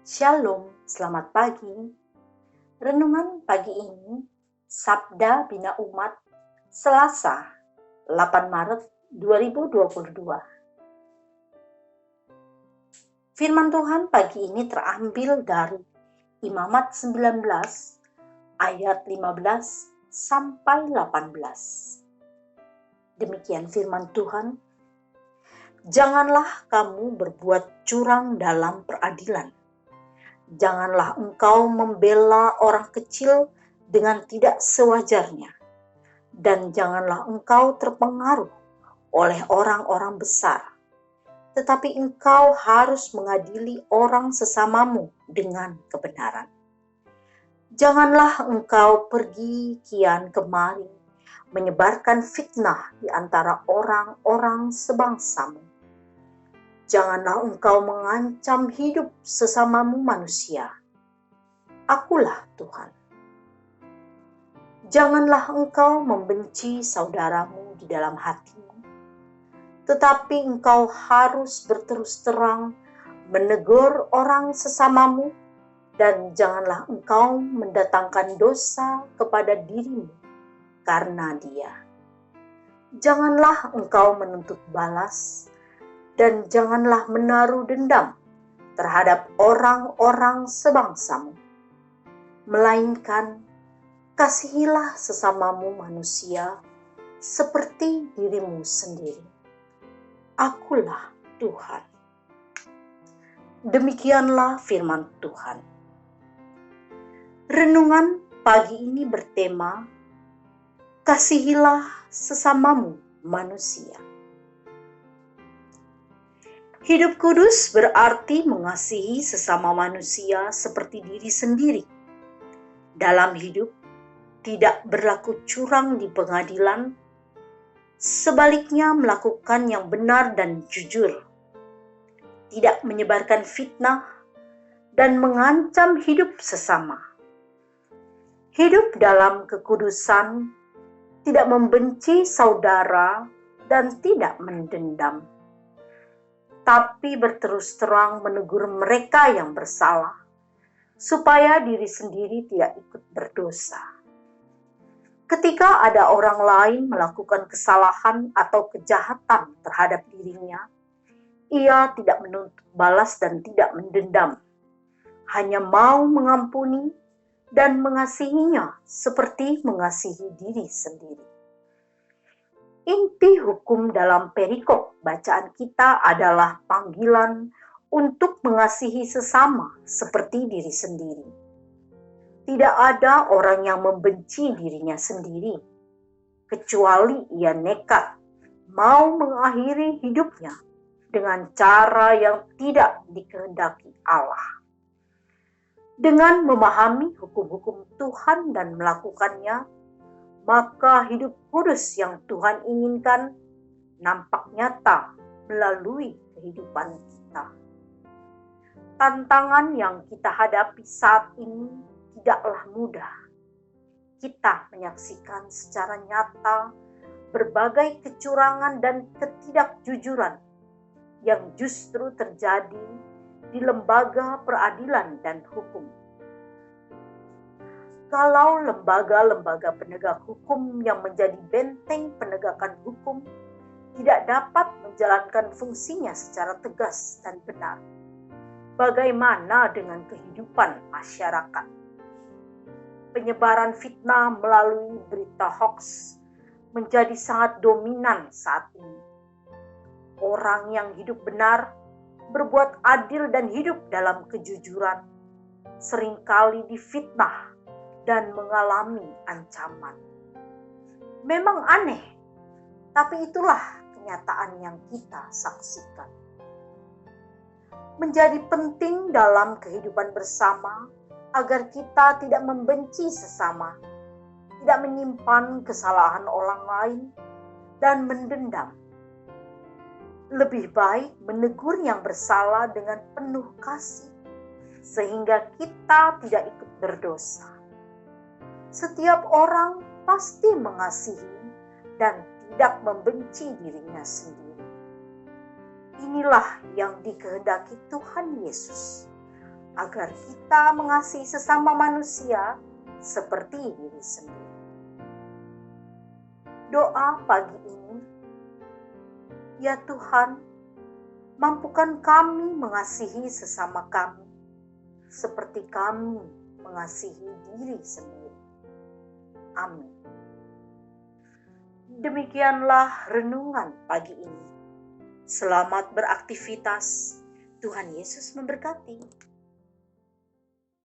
Shalom, selamat pagi. Renungan pagi ini, Sabda Bina Umat, Selasa, 8 Maret 2022. Firman Tuhan pagi ini terambil dari Imamat 19, ayat 15 sampai 18. Demikian firman Tuhan, janganlah kamu berbuat curang dalam peradilan. Janganlah engkau membela orang kecil dengan tidak sewajarnya, dan janganlah engkau terpengaruh oleh orang-orang besar, tetapi engkau harus mengadili orang sesamamu dengan kebenaran. Janganlah engkau pergi kian kemari menyebarkan fitnah di antara orang-orang sebangsamu. Janganlah engkau mengancam hidup sesamamu manusia. Akulah Tuhan. Janganlah engkau membenci saudaramu di dalam hatimu, tetapi engkau harus berterus terang menegur orang sesamamu, dan janganlah engkau mendatangkan dosa kepada dirimu karena dia. Janganlah engkau menuntut balas, dan janganlah menaruh dendam terhadap orang-orang sebangsamu, melainkan kasihilah sesamamu manusia seperti dirimu sendiri. Akulah Tuhan. Demikianlah firman Tuhan. Renungan pagi ini bertema, kasihilah sesamamu manusia. Hidup kudus berarti mengasihi sesama manusia seperti diri sendiri. Dalam hidup, tidak berlaku curang di pengadilan, sebaliknya melakukan yang benar dan jujur. Tidak menyebarkan fitnah dan mengancam hidup sesama. Hidup dalam kekudusan, tidak membenci saudara dan tidak mendendam, tapi berterus terang menegur mereka yang bersalah, supaya diri sendiri tidak ikut berdosa. Ketika ada orang lain melakukan kesalahan atau kejahatan terhadap dirinya, ia tidak menuntut balas dan tidak mendendam, hanya mau mengampuni dan mengasihinya seperti mengasihi diri sendiri. Inti hukum dalam perikop bacaan kita adalah panggilan untuk mengasihi sesama seperti diri sendiri. Tidak ada orang yang membenci dirinya sendiri, kecuali ia nekat mau mengakhiri hidupnya dengan cara yang tidak dikehendaki Allah. Dengan memahami hukum-hukum Tuhan dan melakukannya, maka hidup kudus yang Tuhan inginkan nampak nyata melalui kehidupan kita. Tantangan yang kita hadapi saat ini tidaklah mudah. Kita menyaksikan secara nyata berbagai kecurangan dan ketidakjujuran yang justru terjadi di lembaga peradilan dan hukum. Kalau lembaga-lembaga penegak hukum yang menjadi benteng penegakan hukum tidak dapat menjalankan fungsinya secara tegas dan benar, bagaimana dengan kehidupan masyarakat? Penyebaran fitnah melalui berita hoaks menjadi sangat dominan saat ini. Orang yang hidup benar, berbuat adil dan hidup dalam kejujuran, seringkali difitnah dan mengalami ancaman. Memang aneh, tapi itulah kenyataan yang kita saksikan. Menjadi penting dalam kehidupan bersama agar kita tidak membenci sesama, tidak menyimpan kesalahan orang lain, dan mendendam. Lebih baik menegur yang bersalah dengan penuh kasih, sehingga kita tidak ikut berdosa. Setiap orang pasti mengasihi dan tidak membenci dirinya sendiri. Inilah yang dikehendaki Tuhan Yesus, agar kita mengasihi sesama manusia seperti diri sendiri. Doa pagi ini, ya Tuhan, mampukan kami mengasihi sesama kami seperti kami mengasihi diri sendiri. Amin. Demikianlah renungan pagi ini. Selamat beraktivitas. Tuhan Yesus memberkati.